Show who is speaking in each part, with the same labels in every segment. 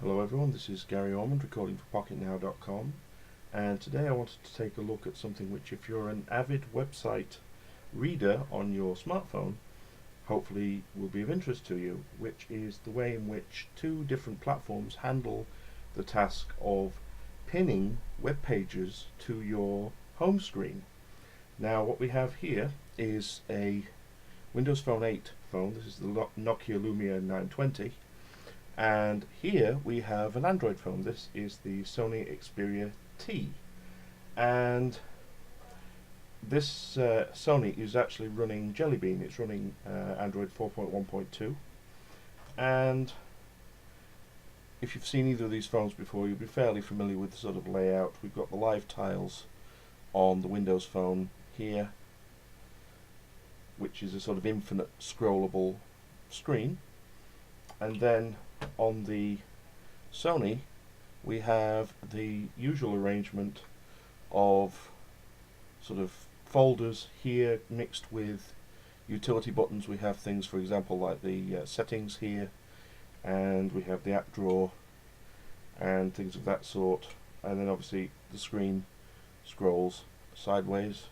Speaker 1: Hello everyone, this is Gary Ormond recording for Pocketnow.com, and today I wanted to take a look at something which, if you're an avid website reader on your smartphone, hopefully will be of interest to you, which is the way in which two different platforms handle the task of pinning web pages to your home screen. Now what we have here is a Windows Phone 8 phone. This is the Nokia Lumia 920. And here we have an Android phone. This is the Sony Xperia T, and this Sony is actually running Jelly Bean. It's running Android 4.1.2, and if you've seen either of these phones before, you'll be fairly familiar with the sort of layout. We've got the live tiles on the Windows Phone here, which is a sort of infinite scrollable screen, and then on the Sony we have the usual arrangement of sort of folders here mixed with utility buttons. We have things, for example, like the settings here, and we have the app drawer and things of that sort, and then obviously the screen scrolls sideways.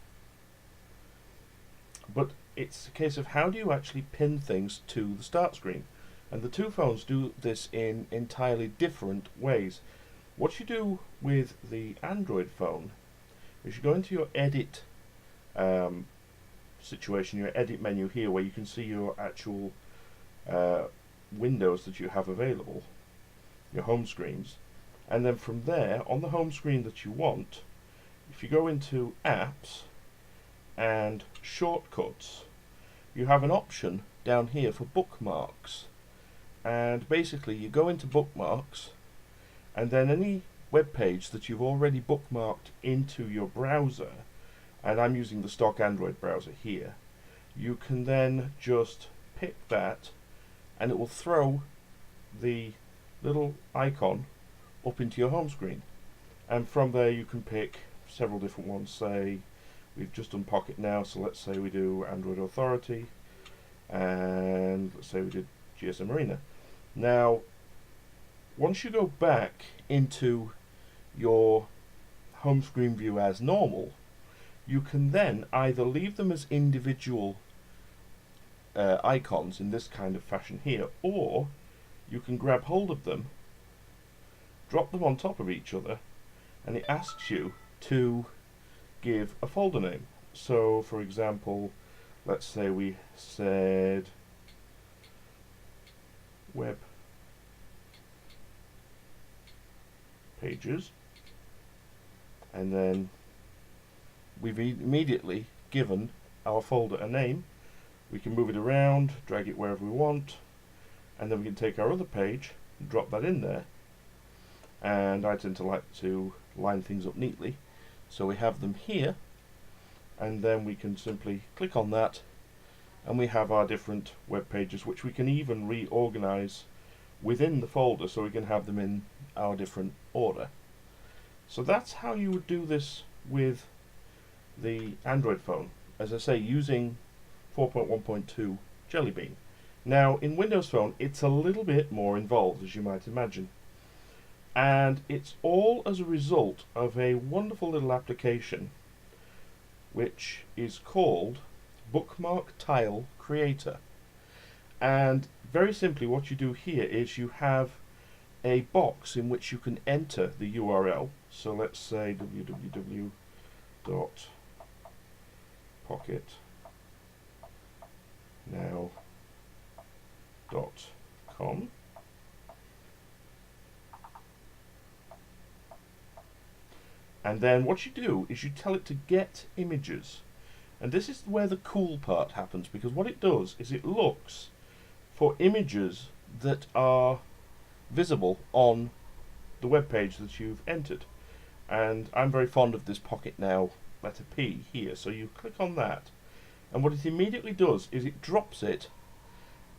Speaker 1: But it's a case of how do you actually pin things to the start screen. And the two phones do this in entirely different ways. What you do with the Android phone is you go into your edit situation, your edit menu here, where you can see your actual windows that you have available, your home screens. And then from there, on the home screen that you want, if you go into apps and shortcuts, you have an option down here for bookmarks. And basically you go into bookmarks, and then any web page that you've already bookmarked into your browser, and I'm using the stock Android browser here, you can then just pick that and it will throw the little icon up into your home screen. And from there you can pick several different ones. Say we've just done Pocketnow, so let's say we do Android Authority, and let's say we did GSM Arena. Now, once you go back into your home screen view as normal, you can then either leave them as individual icons in this kind of fashion here, or you can grab hold of them, drop them on top of each other, and it asks you to give a folder name. So, for example, let's say we said Web Pages, and then we've immediately given our folder a name. We can move it around, drag it wherever we want, and then we can take our other page and drop that in there. And I tend to like to line things up neatly, so we have them here, and then we can simply click on that, and we have our different web pages, which we can even reorganize within the folder, so we can have them in our different order. So that's how you would do this with the Android phone, as I say, using 4.1.2 Jelly Bean. Now in Windows Phone it's a little bit more involved, as you might imagine, and it's all as a result of a wonderful little application which is called Bookmark Tile Creator. And very simply what you do here is you have a box in which you can enter the URL. So let's say www.pocketnow.com, and then what you do is you tell it to get images. And this is where the cool part happens, because what it does is it looks for images that are visible on the web page that you've entered. And I'm very fond of this Pocketnow letter P here, so you click on that, and what it immediately does is it drops it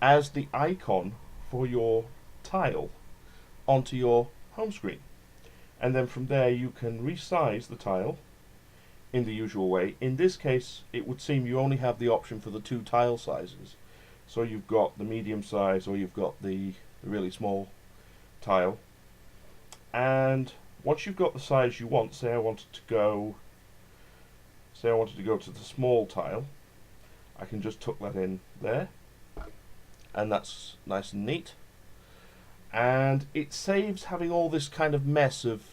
Speaker 1: as the icon for your tile onto your home screen. And then from there you can resize the tile in the usual way. In this case it would seem you only have the option for the two tile sizes, so you've got the medium size or you've got the really small tile, And once you've got the size you want, say I wanted to go to the small tile, I can just tuck that in there, and that's nice and neat. And it saves having all this kind of mess of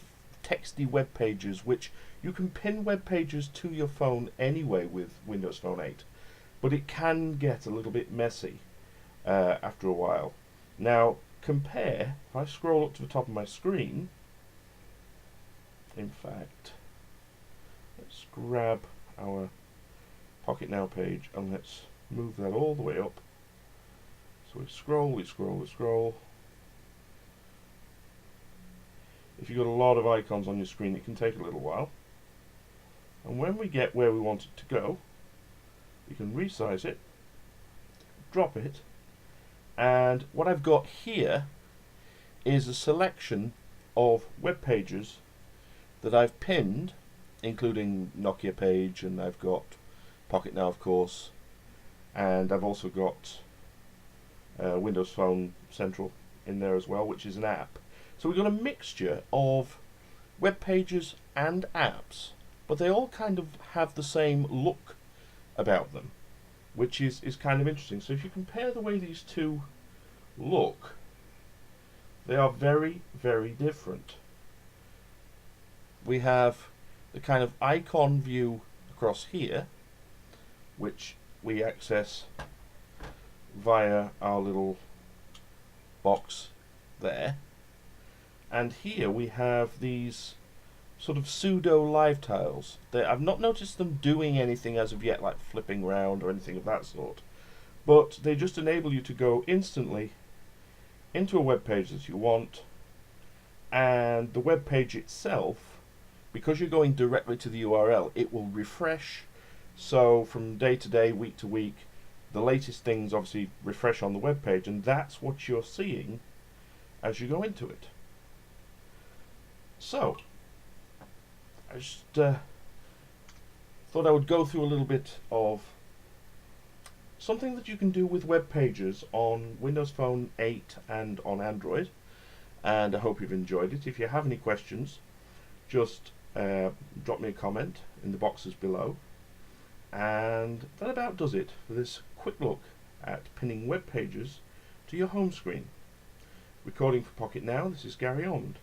Speaker 1: texty web pages, which you can pin web pages to your phone anyway with Windows Phone 8, but it can get a little bit messy after a while. Now compare, if I scroll up to the top of my screen, in fact, let's grab our Pocketnow page and let's move that all the way up. So we scroll. If you've got a lot of icons on your screen, it can take a little while. And when we get where we want it to go, we can resize it, drop it, and what I've got here is a selection of web pages that I've pinned, including Nokia page, and I've got Pocketnow, of course, and I've also got Windows Phone Central in there as well, which is an app. So we've got a mixture of web pages and apps, but they all kind of have the same look about them, which is kind of interesting. So if you compare the way these two look, they are very, very different. We have the kind of icon view across here, which we access via our little box there, and here we have these sort of pseudo live tiles. I've not noticed them doing anything as of yet, like flipping around or anything of that sort, but they just enable you to go instantly into a web page that you want, and the web page itself, because you're going directly to the URL, it will refresh. So from day to day, week to week, the latest things obviously refresh on the web page, and that's what you're seeing as you go into it. So I just thought I would go through a little bit of something that you can do with web pages on Windows Phone 8 and on Android, and I hope you've enjoyed it. If you have any questions, just drop me a comment in the boxes below. And that about does it for this quick look at pinning web pages to your home screen. Recording for Pocketnow, this is Gary Ormond.